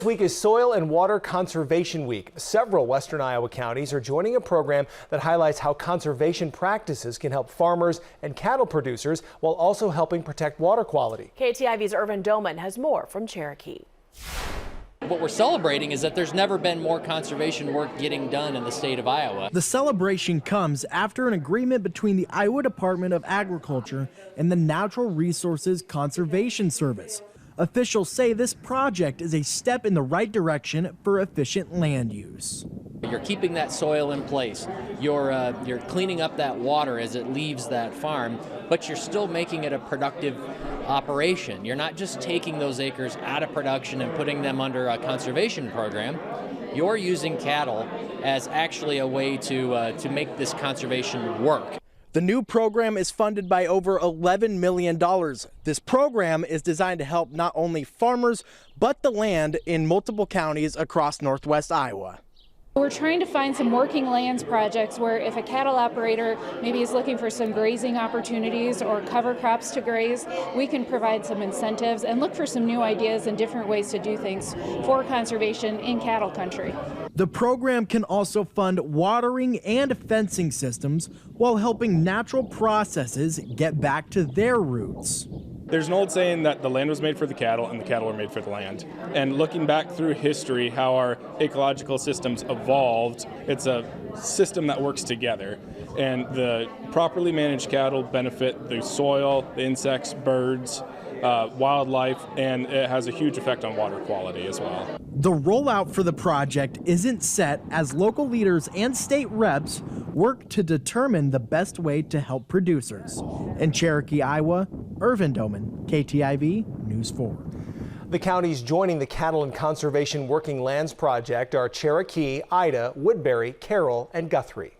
This week is Soil and Water Conservation Week. Several western Iowa counties are joining a program that highlights how conservation practices can help farmers and cattle producers while also helping protect water quality. KTIV's Irvin Doman has more from Cherokee. What we're celebrating is that there's never been more conservation work getting done in the state of Iowa. The celebration comes after an agreement between the Iowa Department of Agriculture and the Natural Resources Conservation Service. Officials say this project is a step in the right direction for efficient land use. You're keeping that soil in place. You're cleaning up that water as it leaves that farm, but you're still making it a productive operation. You're not just taking those acres out of production and putting them under a conservation program. You're using cattle as actually a way to make this conservation work. The new program is funded by over $11 million. This program is designed to help not only farmers, but the land in multiple counties across northwest Iowa. We're trying to find some working lands projects where if a cattle operator maybe is looking for some grazing opportunities or cover crops to graze, we can provide some incentives and look for some new ideas and different ways to do things for conservation in cattle country. The program can also fund watering and fencing systems while helping natural processes get back to their roots. There's an old saying that the land was made for the cattle and the cattle were made for the land. And looking back through history, how our ecological systems evolved, it's a system that works together. And the properly managed cattle benefit the soil, the insects, birds, wildlife, and it has a huge effect on water quality as well. The rollout for the project isn't set as local leaders and state reps work to determine the best way to help producers. In Cherokee, Iowa, Irvin Doman, KTIV News 4. The counties joining the Cattle and Conservation Working Lands Project are Cherokee, Ida, Woodbury, Carroll, and Guthrie.